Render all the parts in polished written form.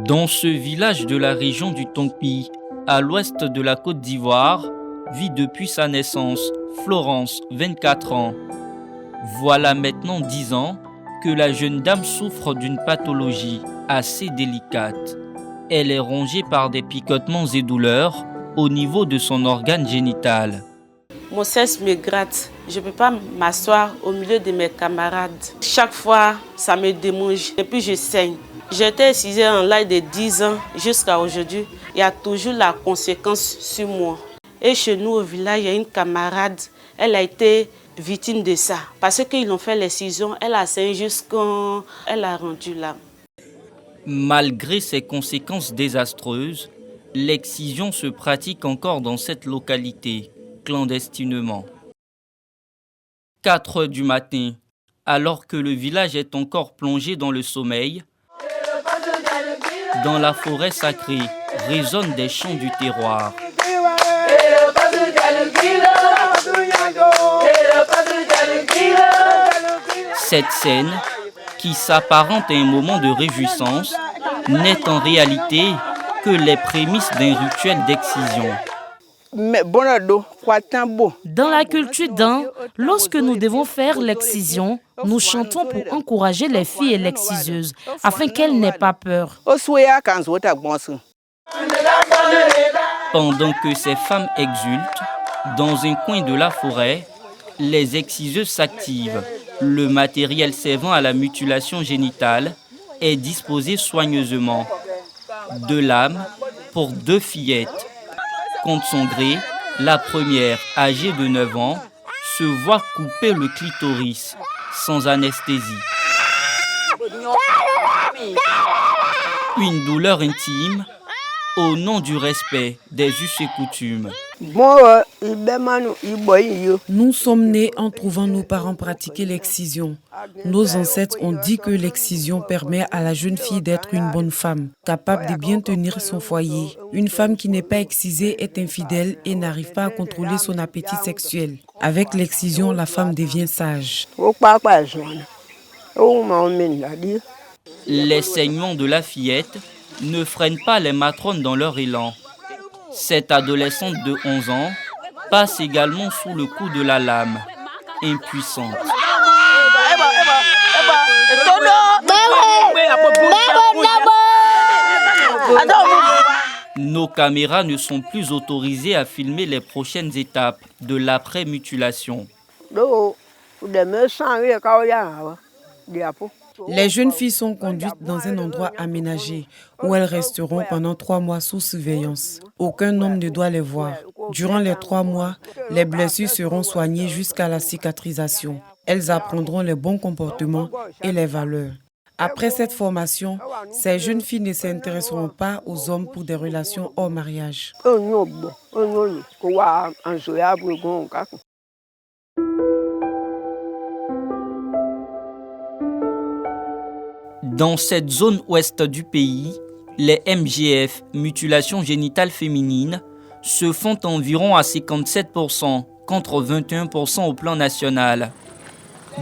Dans ce village de la région du Tongpi, à l'ouest de la Côte d'Ivoire, vit depuis sa naissance Florence, 24 ans. Voilà maintenant 10 ans que la jeune dame souffre d'une pathologie assez délicate. Elle est rongée par des picotements et douleurs au niveau de son organe génital. Mon sexe me gratte. Je ne peux pas m'asseoir au milieu de mes camarades. Chaque fois, ça me démange et puis je saigne. J'ai été excisée en l'âge de 10 ans jusqu'à aujourd'hui. Il y a toujours la conséquence sur moi. Et chez nous au village, il y a une camarade, elle a été victime de ça. Parce qu'ils ont fait l'excision, elle a saigné jusqu'à... Elle a rendu l'âme. Malgré ces conséquences désastreuses, l'excision se pratique encore dans cette localité, clandestinement. 4 heures du matin, alors que le village est encore plongé dans le sommeil, dans la forêt sacrée résonnent des chants du terroir. Cette scène, qui s'apparente à un moment de réjouissance, n'est en réalité que les prémices d'un rituel d'excision. Dans la culture Dan, lorsque nous devons faire l'excision, nous chantons pour encourager les filles et l'exciseuses, afin qu'elles n'aient pas peur. Pendant que ces femmes exultent, dans un coin de la forêt, les exciseuses s'activent. Le matériel servant à la mutilation génitale est disposé soigneusement. 2 lames pour 2 fillettes. Contre son gré, la première, âgée de 9 ans, se voit couper le clitoris sans anesthésie. Une douleur intime au nom du respect des us et coutumes. Nous sommes nés en trouvant nos parents pratiquer l'excision. Nos ancêtres ont dit que l'excision permet à la jeune fille d'être une bonne femme, capable de bien tenir son foyer. Une femme qui n'est pas excisée est infidèle et n'arrive pas à contrôler son appétit sexuel. Avec l'excision, la femme devient sage. Les saignements de la fillette ne freinent pas les matrones dans leur élan. Cette adolescente de 11 ans passe également sous le coup de la lame, impuissante. Nos caméras ne sont plus autorisées à filmer les prochaines étapes de l'après-mutilation. Les jeunes filles sont conduites dans un endroit aménagé où elles resteront pendant 3 mois sous surveillance. Aucun homme ne doit les voir. Durant les 3 mois, les blessures seront soignées jusqu'à la cicatrisation. Elles apprendront les bons comportements et les valeurs. Après cette formation, ces jeunes filles ne s'intéresseront pas aux hommes pour des relations hors mariage. Dans cette zone ouest du pays, les MGF, mutilations génitales féminines, se font environ à 57% contre 21% au plan national.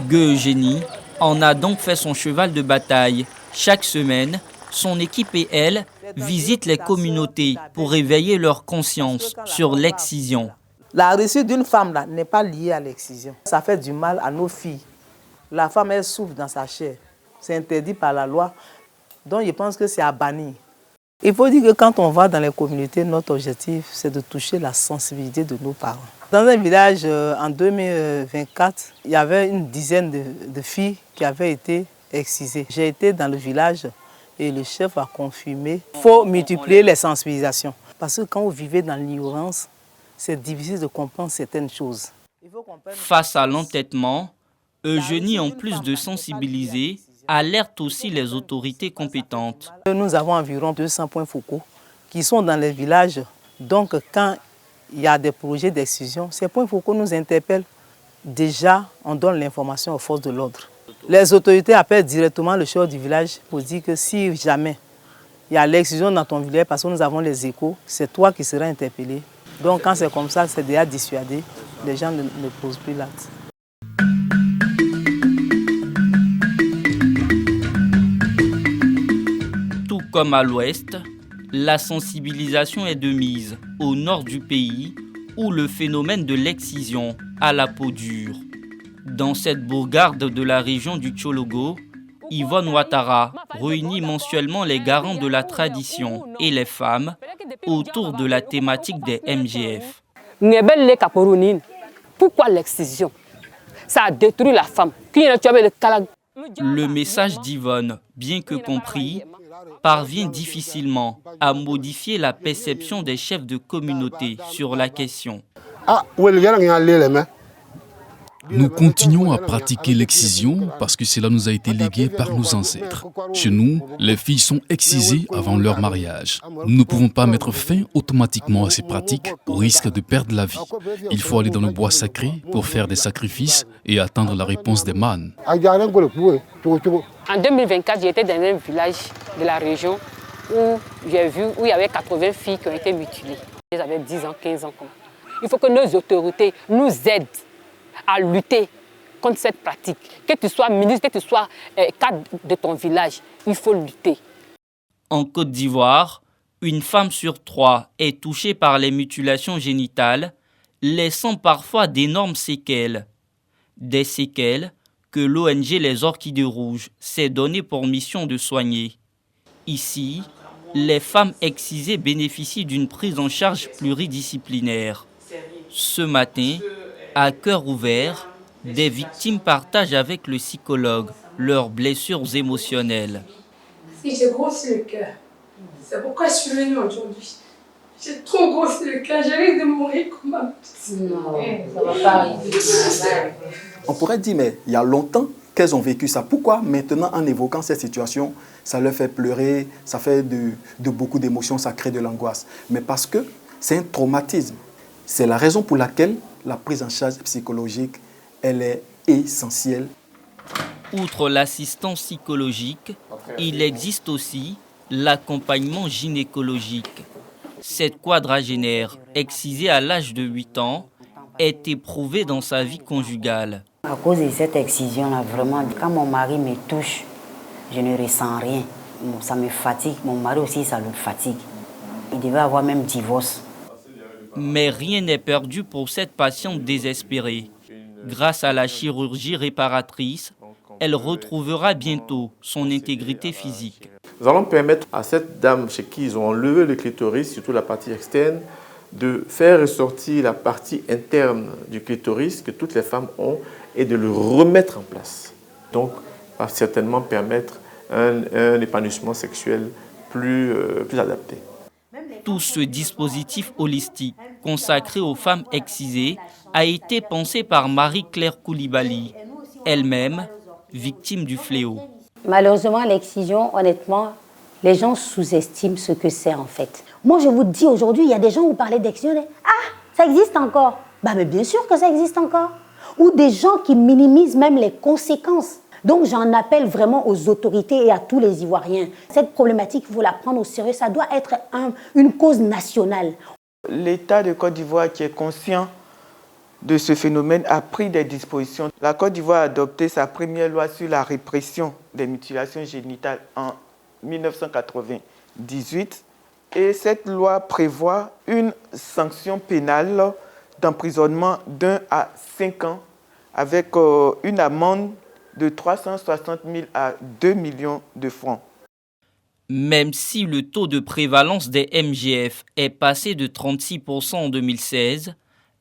Gueux Eugénie en a donc fait son cheval de bataille. Chaque semaine, son équipe et elle visitent les communautés pour éveiller leur conscience sur l'excision. La réussite d'une femme là n'est pas liée à l'excision. Ça fait du mal à nos filles. La femme, elle souffre dans sa chair. C'est interdit par la loi. Donc, je pense que c'est à bannir. Il faut dire que quand on va dans les communautés, notre objectif, c'est de toucher la sensibilité de nos parents. Dans un village, en 2024, il y avait une dizaine de filles qui avaient été excisées. J'ai été dans le village et le chef a confirmé qu'il faut multiplier les sensibilisations. Parce que quand vous vivez dans l'ignorance, c'est difficile de comprendre certaines choses. Face à l'entêtement, Eugénie, en plus de sensibiliser, alerte aussi les autorités compétentes. Nous avons environ 200 points focaux qui sont dans les villages. Donc, quand il y a des projets d'excision, ces points focaux nous interpellent. Déjà, on donne l'information aux forces de l'ordre. Les autorités appellent directement le chef du village pour dire que si jamais il y a l'excision dans ton village, parce que nous avons les échos, c'est toi qui seras interpellé. Donc, quand c'est comme ça, c'est déjà dissuadé. Les gens ne posent plus l'acte. comme à l'ouest, la sensibilisation est de mise au nord du pays où le phénomène de l'excision a la peau dure. Dans cette bourgade de la région du Tchologo, Yvonne Ouattara réunit mensuellement les garants de la tradition et les femmes autour de la thématique des MGF. Pourquoi l'excision? Ça a détruit la femme. Le message d'Yvonne, bien que compris, parvient difficilement à modifier la perception des chefs de communauté sur la question. Nous continuons à pratiquer l'excision parce que cela nous a été légué par nos ancêtres. Chez nous, les filles sont excisées avant leur mariage. Nous ne pouvons pas mettre fin automatiquement à ces pratiques au risque de perdre la vie. Il faut aller dans le bois sacré pour faire des sacrifices et attendre la réponse des mânes. En 2024, j'étais dans un village de la région où j'ai vu où il y avait 80 filles qui ont été mutilées. Elles avaient 10 ans, 15 ans. Il faut que nos autorités nous aident à lutter contre cette pratique. Que tu sois ministre, que tu sois cadre de ton village, il faut lutter. En Côte d'Ivoire, une femme sur 3 est touchée par les mutilations génitales, laissant parfois d'énormes séquelles. Des séquelles que l'ONG Les Orchidées Rouges s'est donné pour mission de soigner. Ici, les femmes excisées bénéficient d'une prise en charge pluridisciplinaire. Ce matin, à cœur ouvert, des victimes partagent avec le psychologue leurs blessures émotionnelles. Si j'ai grossi le cœur, c'est pourquoi je suis venue aujourd'hui. J'ai trop grossi le cœur, j'ai risque de mourir comme ma petite. Non, ça va pas arriver. On pourrait dire, mais il y a longtemps qu'elles ont vécu ça. Pourquoi maintenant, en évoquant cette situation, ça leur fait pleurer, ça fait de beaucoup d'émotions, ça crée de l'angoisse? Mais parce que c'est un traumatisme. C'est la raison pour laquelle la prise en charge psychologique, elle est essentielle. Outre l'assistance psychologique, il existe aussi l'accompagnement gynécologique. Cette quadragénaire, excisée à l'âge de 8 ans, est éprouvée dans sa vie conjugale. À cause de cette excision-là, vraiment, quand mon mari me touche, je ne ressens rien. Ça me fatigue. Mon mari aussi, ça le fatigue. Il devait avoir même divorce. Mais rien n'est perdu pour cette patiente désespérée. Grâce à la chirurgie réparatrice, elle retrouvera bientôt son intégrité physique. Nous allons permettre à cette dame chez qui ils ont enlevé le clitoris, surtout la partie externe, de faire ressortir la partie interne du clitoris que toutes les femmes ont et de le remettre en place. Donc, va certainement permettre un épanouissement sexuel plus adapté. Tout ce dispositif holistique consacré aux femmes excisées a été pensé par Marie-Claire Koulibaly, elle-même victime du fléau. Malheureusement, l'excision, honnêtement, les gens sous-estiment ce que c'est en fait. Moi, je vous dis aujourd'hui, il y a des gens où parler d'excision, ah, ça existe encore. Bah, mais bien sûr que ça existe encore. Ou des gens qui minimisent même les conséquences. Donc, j'en appelle vraiment aux autorités et à tous les Ivoiriens. Cette problématique, il faut la prendre au sérieux. Ça doit être une cause nationale. L'État de Côte d'Ivoire qui est conscient de ce phénomène a pris des dispositions. La Côte d'Ivoire a adopté sa première loi sur la répression des mutilations génitales en 1998. Et cette loi prévoit une sanction pénale d'emprisonnement d'1 à 5 ans avec une amende de 360 000 à 2 millions de francs. Même si le taux de prévalence des MGF est passé de 36% en 2016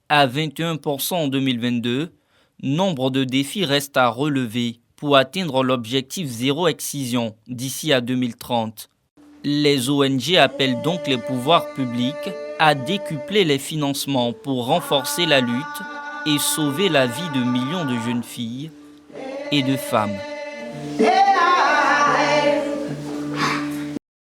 à 21% en 2022, nombre de défis restent à relever pour atteindre l'objectif zéro excision d'ici à 2030. Les ONG appellent donc les pouvoirs publics à décupler les financements pour renforcer la lutte et sauver la vie de millions de jeunes filles et de femmes.